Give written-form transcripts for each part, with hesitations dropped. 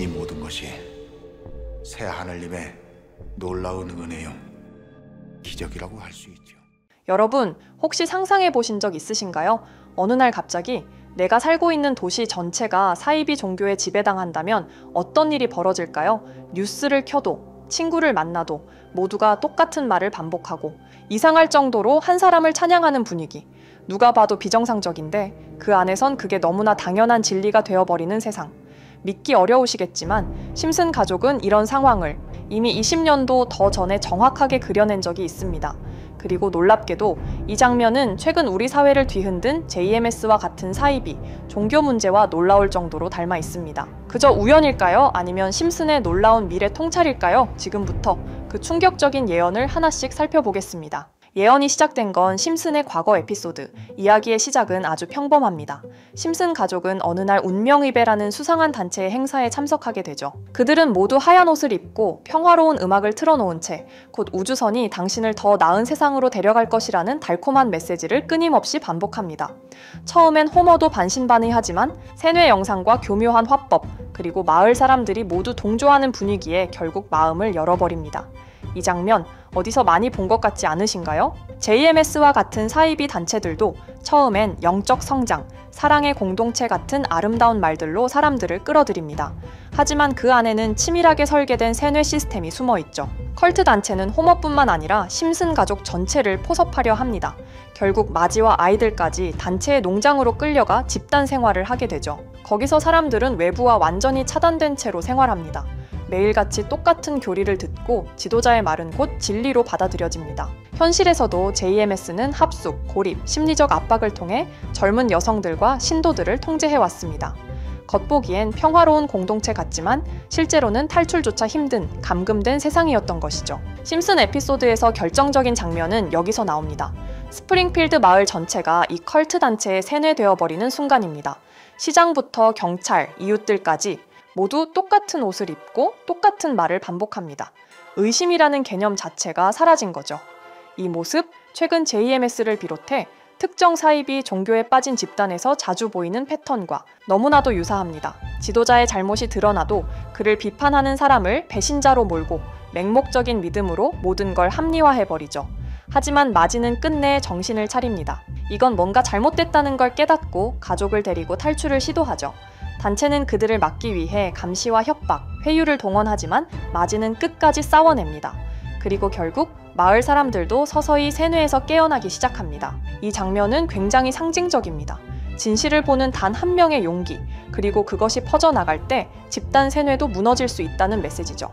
이 모든 것이 새 하늘님의 놀라운 은혜요, 기적이라고 할 수 있죠. 여러분, 혹시 상상해 보신 적 있으신가요? 어느 날 갑자기 내가 살고 있는 도시 전체가 사이비 종교에 지배당한다면 어떤 일이 벌어질까요? 뉴스를 켜도, 친구를 만나도 모두가 똑같은 말을 반복하고 이상할 정도로 한 사람을 찬양하는 분위기. 누가 봐도 비정상적인데 그 안에선 그게 너무나 당연한 진리가 되어버리는 세상. 믿기 어려우시겠지만 심슨 가족은 이런 상황을 이미 20년도 더 전에 정확하게 그려낸 적이 있습니다. 그리고 놀랍게도 이 장면은 최근 우리 사회를 뒤흔든 JMS와 같은 사이비, 종교 문제와 놀라울 정도로 닮아 있습니다. 그저 우연일까요? 아니면 심슨의 놀라운 미래 통찰일까요? 지금부터 그 충격적인 예언을 하나씩 살펴보겠습니다. 예언이 시작된 건 심슨의 과거 에피소드. 이야기의 시작은 아주 평범합니다. 심슨 가족은 어느 날 운명의배라는 수상한 단체의 행사에 참석하게 되죠. 그들은 모두 하얀 옷을 입고 평화로운 음악을 틀어놓은 채 곧 우주선이 당신을 더 나은 세상으로 데려갈 것이라는 달콤한 메시지를 끊임없이 반복합니다. 처음엔 호머도 반신반의하지만 세뇌 영상과 교묘한 화법, 그리고 마을 사람들이 모두 동조하는 분위기에 결국 마음을 열어버립니다. 이 장면 어디서 많이 본 것 같지 않으신가요? JMS와 같은 사이비 단체들도 처음엔 영적 성장, 사랑의 공동체 같은 아름다운 말들로 사람들을 끌어들입니다. 하지만 그 안에는 치밀하게 설계된 세뇌 시스템이 숨어있죠. 컬트 단체는 호머뿐만 아니라 심슨 가족 전체를 포섭하려 합니다. 결국 마지와 아이들까지 단체의 농장으로 끌려가 집단 생활을 하게 되죠. 거기서 사람들은 외부와 완전히 차단된 채로 생활합니다. 매일같이 똑같은 교리를 듣고 지도자의 말은 곧 진리로 받아들여집니다. 현실에서도 JMS는 합숙, 고립, 심리적 압박을 통해 젊은 여성들과 신도들을 통제해왔습니다. 겉보기엔 평화로운 공동체 같지만 실제로는 탈출조차 힘든 감금된 세상이었던 것이죠. 심슨 에피소드에서 결정적인 장면은 여기서 나옵니다. 스프링필드 마을 전체가 이 컬트 단체에 세뇌되어버리는 순간입니다. 시장부터 경찰, 이웃들까지 모두 똑같은 옷을 입고 똑같은 말을 반복합니다. 의심이라는 개념 자체가 사라진 거죠. 이 모습, 최근 JMS를 비롯해 특정 사이비 종교에 빠진 집단에서 자주 보이는 패턴과 너무나도 유사합니다. 지도자의 잘못이 드러나도 그를 비판하는 사람을 배신자로 몰고 맹목적인 믿음으로 모든 걸 합리화해버리죠. 하지만 마지는 끝내 정신을 차립니다. 이건 뭔가 잘못됐다는 걸 깨닫고 가족을 데리고 탈출을 시도하죠. 단체는 그들을 막기 위해 감시와 협박, 회유를 동원하지만 마지는 끝까지 싸워냅니다. 그리고 결국 마을 사람들도 서서히 세뇌에서 깨어나기 시작합니다. 이 장면은 굉장히 상징적입니다. 진실을 보는 단 한 명의 용기, 그리고 그것이 퍼져나갈 때 집단 세뇌도 무너질 수 있다는 메시지죠.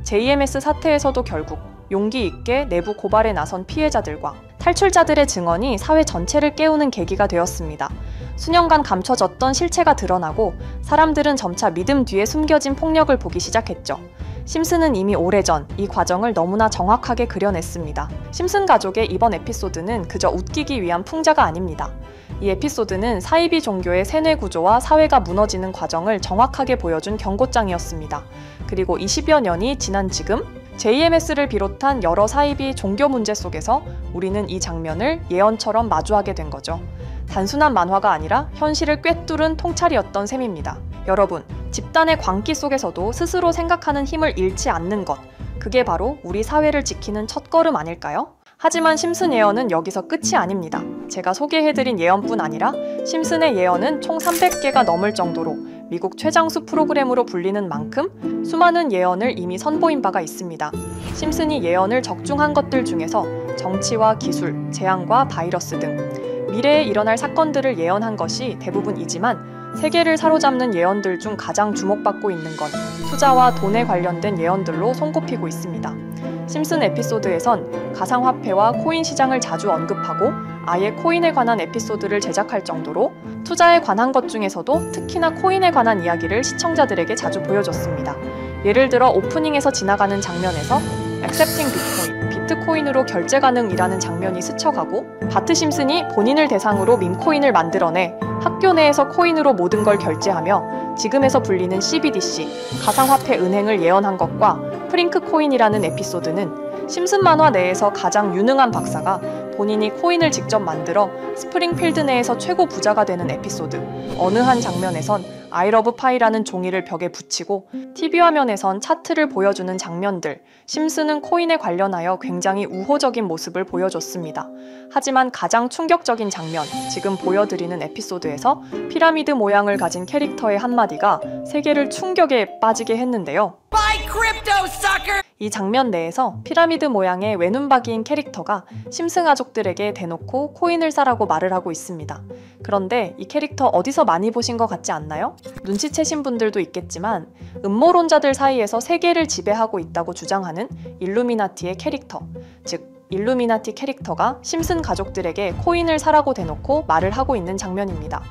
JMS 사태에서도 결국 용기 있게 내부 고발에 나선 피해자들과 탈출자들의 증언이 사회 전체를 깨우는 계기가 되었습니다. 수년간 감춰졌던 실체가 드러나고 사람들은 점차 믿음 뒤에 숨겨진 폭력을 보기 시작했죠. 심슨은 이미 오래전 이 과정을 너무나 정확하게 그려냈습니다. 심슨 가족의 이번 에피소드는 그저 웃기기 위한 풍자가 아닙니다. 이 에피소드는 사이비 종교의 세뇌 구조와 사회가 무너지는 과정을 정확하게 보여준 경고장이었습니다. 그리고 20여 년이 지난 지금 JMS를 비롯한 여러 사이비 종교 문제 속에서 우리는 이 장면을 예언처럼 마주하게 된 거죠. 단순한 만화가 아니라 현실을 꿰뚫은 통찰이었던 셈입니다. 여러분, 집단의 광기 속에서도 스스로 생각하는 힘을 잃지 않는 것, 그게 바로 우리 사회를 지키는 첫걸음 아닐까요? 하지만 심슨 예언은 여기서 끝이 아닙니다. 제가 소개해드린 예언뿐 아니라 심슨의 예언은 총 300개가 넘을 정도로 미국 최장수 프로그램으로 불리는 만큼 수많은 예언을 이미 선보인 바가 있습니다. 심슨이 예언을 적중한 것들 중에서 정치와 기술, 재앙과 바이러스 등 미래에 일어날 사건들을 예언한 것이 대부분이지만 세계를 사로잡는 예언들 중 가장 주목받고 있는 건 투자와 돈에 관련된 예언들로 손꼽히고 있습니다. 심슨 에피소드에선 가상화폐와 코인 시장을 자주 언급하고 아예 코인에 관한 에피소드를 제작할 정도로 투자에 관한 것 중에서도 특히나 코인에 관한 이야기를 시청자들에게 자주 보여줬습니다. 예를 들어 오프닝에서 지나가는 장면에서 Accepting Bitcoin, 비트코인으로 결제 가능이라는 장면이 스쳐가고 바트 심슨이 본인을 대상으로 밈코인을 만들어내 학교 내에서 코인으로 모든 걸 결제하며 지금에서 불리는 CBDC, 가상화폐 은행을 예언한 것과 프링크 코인이라는 에피소드는 심슨 만화 내에서 가장 유능한 박사가 본인이 코인을 직접 만들어 스프링필드 내에서 최고 부자가 되는 에피소드. 어느 한 장면에선 I love pie라는 종이를 벽에 붙이고 TV 화면에선 차트를 보여주는 장면들, 심슨은 코인에 관련하여 굉장히 우호적인 모습을 보여줬습니다. 하지만 가장 충격적인 장면, 지금 보여드리는 에피소드에서 피라미드 모양을 가진 캐릭터의 한마디가 세계를 충격에 빠지게 했는데요. 이 장면 내에서 피라미드 모양의 외눈박이인 캐릭터가 심슨 가족들에게 대놓고 코인을 사라고 말을 하고 있습니다. 그런데 이 캐릭터 어디서 많이 보신 것 같지 않나요? 눈치채신 분들도 있겠지만 음모론자들 사이에서 세계를 지배하고 있다고 주장하는 일루미나티의 캐릭터, 즉 일루미나티 캐릭터가 심슨 가족들에게 코인을 사라고 대놓고 말을 하고 있는 장면입니다.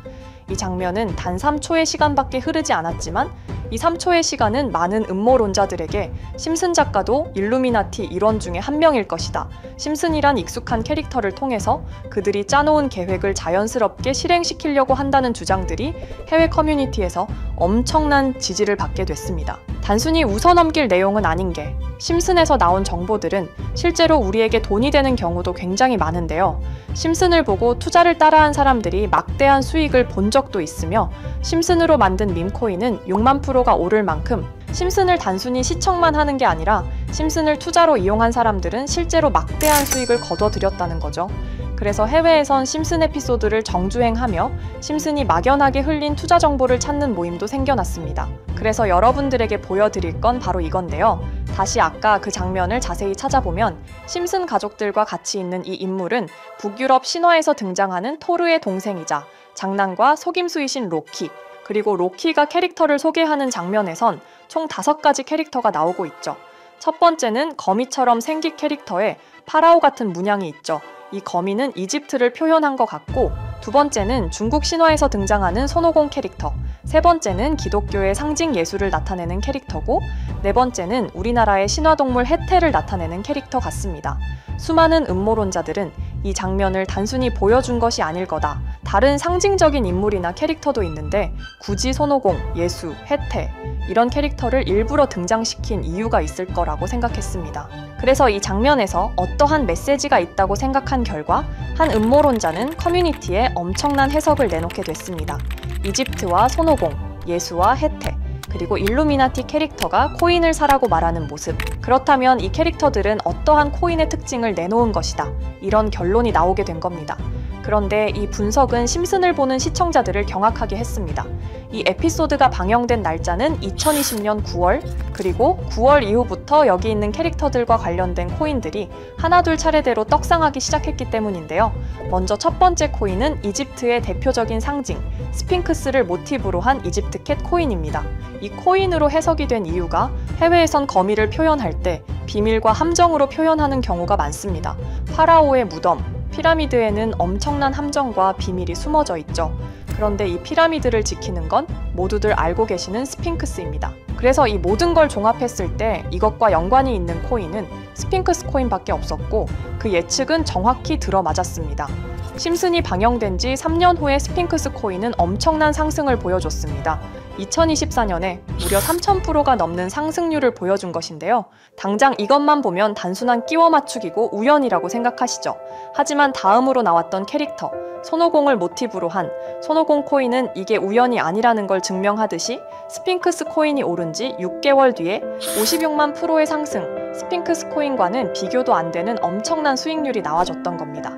이 장면은 단 3초의 시간밖에 흐르지 않았지만 이 3초의 시간은 많은 음모론자들에게 심슨 작가도 일루미나티 일원 중에 한 명일 것이다. 심슨이란 익숙한 캐릭터를 통해서 그들이 짜놓은 계획을 자연스럽게 실행시키려고 한다는 주장들이 해외 커뮤니티에서 엄청난 지지를 받게 됐습니다. 단순히 웃어넘길 내용은 아닌 게 심슨에서 나온 정보들은 실제로 우리에게 돈이 되는 경우도 굉장히 많은데요. 심슨을 보고 투자를 따라한 사람들이 막대한 수익을 본 적도 있으며 심슨으로 만든 밈코인은 6만 프로가 오를 만큼 심슨을 단순히 시청만 하는 게 아니라 심슨을 투자로 이용한 사람들은 실제로 막대한 수익을 거둬들였다는 거죠. 그래서 해외에선 심슨 에피소드를 정주행하며 심슨이 막연하게 흘린 투자 정보를 찾는 모임도 생겨났습니다. 그래서 여러분들에게 보여드릴 건 바로 이건데요. 다시 아까 그 장면을 자세히 찾아보면 심슨 가족들과 같이 있는 이 인물은 북유럽 신화에서 등장하는 토르의 동생이자 장난과 속임수이신 로키, 그리고 로키가 캐릭터를 소개하는 장면에선 총 5가지 캐릭터가 나오고 있죠. 첫 번째는 거미처럼 생긴 캐릭터에 파라오 같은 문양이 있죠. 이 거미는 이집트를 표현한 것 같고, 두 번째는 중국 신화에서 등장하는 손오공 캐릭터, 세 번째는 기독교의 상징 예수를 나타내는 캐릭터고, 네 번째는 우리나라의 신화동물 해태를 나타내는 캐릭터 같습니다. 수많은 음모론자들은 이 장면을 단순히 보여준 것이 아닐 거다. 다른 상징적인 인물이나 캐릭터도 있는데 굳이 손오공, 예수, 해태 이런 캐릭터를 일부러 등장시킨 이유가 있을 거라고 생각했습니다. 그래서 이 장면에서 어떠한 메시지가 있다고 생각한 결과 한 음모론자는 커뮤니티에 엄청난 해석을 내놓게 됐습니다. 이집트와 손오공, 예수와 해태, 그리고 일루미나티 캐릭터가 코인을 사라고 말하는 모습. 그렇다면 이 캐릭터들은 어떠한 코인의 특징을 내놓은 것이다. 이런 결론이 나오게 된 겁니다. 그런데 이 분석은 심슨을 보는 시청자들을 경악하게 했습니다. 이 에피소드가 방영된 날짜는 2020년 9월, 그리고 9월 이후부터 여기 있는 캐릭터들과 관련된 코인들이 하나둘 차례대로 떡상하기 시작했기 때문인데요. 먼저 첫 번째 코인은 이집트의 대표적인 상징, 스핑크스를 모티브로 한 이집트 캣 코인입니다. 이 코인으로 해석이 된 이유가 해외에선 거미를 표현할 때 비밀과 함정으로 표현하는 경우가 많습니다. 파라오의 무덤, 피라미드에는 엄청난 함정과 비밀이 숨어져 있죠. 그런데 이 피라미드를 지키는 건 모두들 알고 계시는 스핑크스입니다. 그래서 이 모든 걸 종합했을 때 이것과 연관이 있는 코인은 스핑크스 코인밖에 없었고 그 예측은 정확히 들어맞았습니다. 심슨이 방영된 지 3년 후에 스핑크스 코인은 엄청난 상승을 보여줬습니다. 2024년에 무려 3000%가 넘는 상승률을 보여준 것인데요. 당장 이것만 보면 단순한 끼워 맞추기고 우연이라고 생각하시죠. 하지만 다음으로 나왔던 캐릭터, 손오공을 모티브로 한 손오공 코인은 이게 우연이 아니라는 걸 증명하듯이 스핑크스 코인이 오른 지 6개월 뒤에 56만 프로의 상승, 스핑크스 코인과는 비교도 안 되는 엄청난 수익률이 나와줬던 겁니다.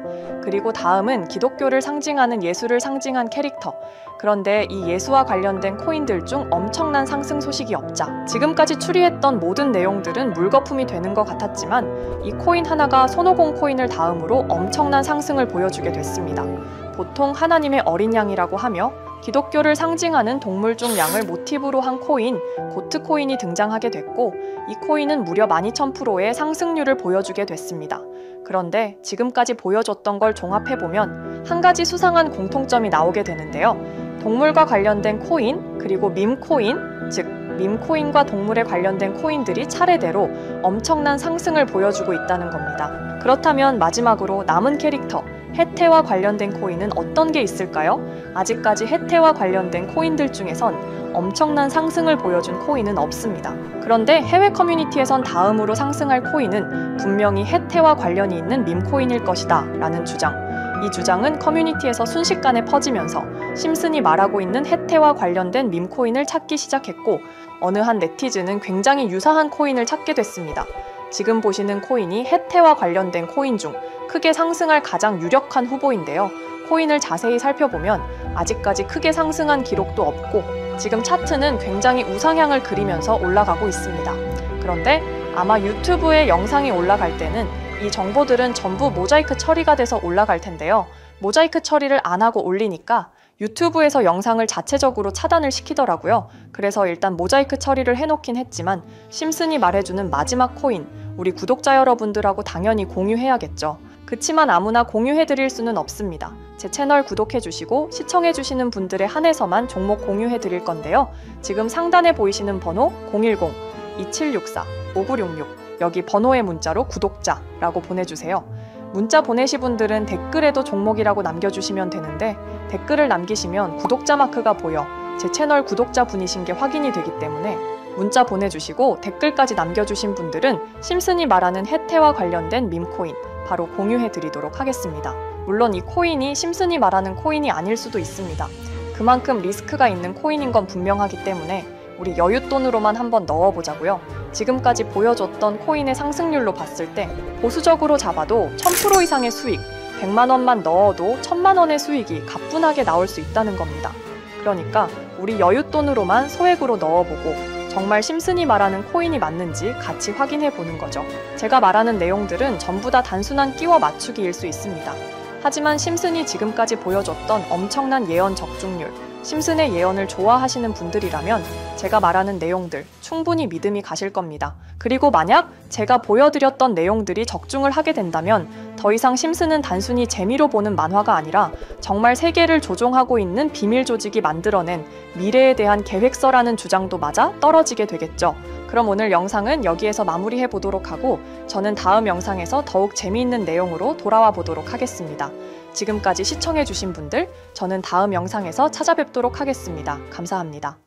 그리고 다음은 기독교를 상징하는 예수를 상징한 캐릭터. 그런데 이 예수와 관련된 코인들 중 엄청난 상승 소식이 없자 지금까지 추리했던 모든 내용들은 물거품이 되는 것 같았지만 이 코인 하나가 손오공 코인을 다음으로 엄청난 상승을 보여주게 됐습니다. 보통 하나님의 어린 양이라고 하며 기독교를 상징하는 동물 중 양을 모티브로 한 코인, 고트 코인이 등장하게 됐고 이 코인은 무려 12,000%의 상승률을 보여주게 됐습니다. 그런데 지금까지 보여줬던 걸 종합해보면 한 가지 수상한 공통점이 나오게 되는데요. 동물과 관련된 코인, 그리고 밈코인, 즉 밈코인과 동물에 관련된 코인들이 차례대로 엄청난 상승을 보여주고 있다는 겁니다. 그렇다면 마지막으로 남은 캐릭터, 해태와 관련된 코인은 어떤 게 있을까요? 아직까지 해태와 관련된 코인들 중에선 엄청난 상승을 보여준 코인은 없습니다. 그런데 해외 커뮤니티에선 다음으로 상승할 코인은 분명히 해태와 관련이 있는 밈코인일 것이다 라는 주장. 이 주장은 커뮤니티에서 순식간에 퍼지면서 심슨이 말하고 있는 해태와 관련된 밈코인을 찾기 시작했고 어느 한 네티즌은 굉장히 유사한 코인을 찾게 됐습니다. 지금 보시는 코인이 해태와 관련된 코인 중 크게 상승할 가장 유력한 후보인데요. 코인을 자세히 살펴보면 아직까지 크게 상승한 기록도 없고 지금 차트는 굉장히 우상향을 그리면서 올라가고 있습니다. 그런데 아마 유튜브에 영상이 올라갈 때는 이 정보들은 전부 모자이크 처리가 돼서 올라갈 텐데요. 모자이크 처리를 안 하고 올리니까 유튜브에서 영상을 자체적으로 차단을 시키더라고요. 그래서 일단 모자이크 처리를 해놓긴 했지만 심슨이 말해주는 마지막 코인, 우리 구독자 여러분들하고 당연히 공유해야겠죠. 그치만 아무나 공유해드릴 수는 없습니다. 제 채널 구독해주시고 시청해주시는 분들에 한해서만 종목 공유해드릴 건데요. 지금 상단에 보이시는 번호 010-2764-5966 여기 번호의 문자로 구독자라고 보내주세요. 문자 보내시 분들은 댓글에도 종목이라고 남겨주시면 되는데 댓글을 남기시면 구독자 마크가 보여 제 채널 구독자 분이신 게 확인이 되기 때문에 문자 보내주시고 댓글까지 남겨주신 분들은 심슨이 말하는 해태와 관련된 밈코인 바로 공유해드리도록 하겠습니다. 물론 이 코인이 심슨이 말하는 코인이 아닐 수도 있습니다. 그만큼 리스크가 있는 코인인 건 분명하기 때문에 우리 여윳돈으로만 한번 넣어보자고요. 지금까지 보여줬던 코인의 상승률로 봤을 때 보수적으로 잡아도 1000% 이상의 수익, 100만 원만 넣어도 1000만 원의 수익이 가뿐하게 나올 수 있다는 겁니다. 그러니까 우리 여윳돈으로만 소액으로 넣어보고 정말 심슨이 말하는 코인이 맞는지 같이 확인해 보는 거죠. 제가 말하는 내용들은 전부 다 단순한 끼워 맞추기일 수 있습니다. 하지만 심슨이 지금까지 보여줬던 엄청난 예언 적중률, 심슨의 예언을 좋아하시는 분들이라면 제가 말하는 내용들 충분히 믿음이 가실 겁니다. 그리고 만약 제가 보여드렸던 내용들이 적중을 하게 된다면 더 이상 심슨은 단순히 재미로 보는 만화가 아니라 정말 세계를 조종하고 있는 비밀 조직이 만들어낸 미래에 대한 계획서라는 주장도 맞아 떨어지게 되겠죠. 그럼 오늘 영상은 여기에서 마무리해 보도록 하고 저는 다음 영상에서 더욱 재미있는 내용으로 돌아와 보도록 하겠습니다. 지금까지 시청해주신 분들, 저는 다음 영상에서 찾아뵙도록 하겠습니다. 감사합니다.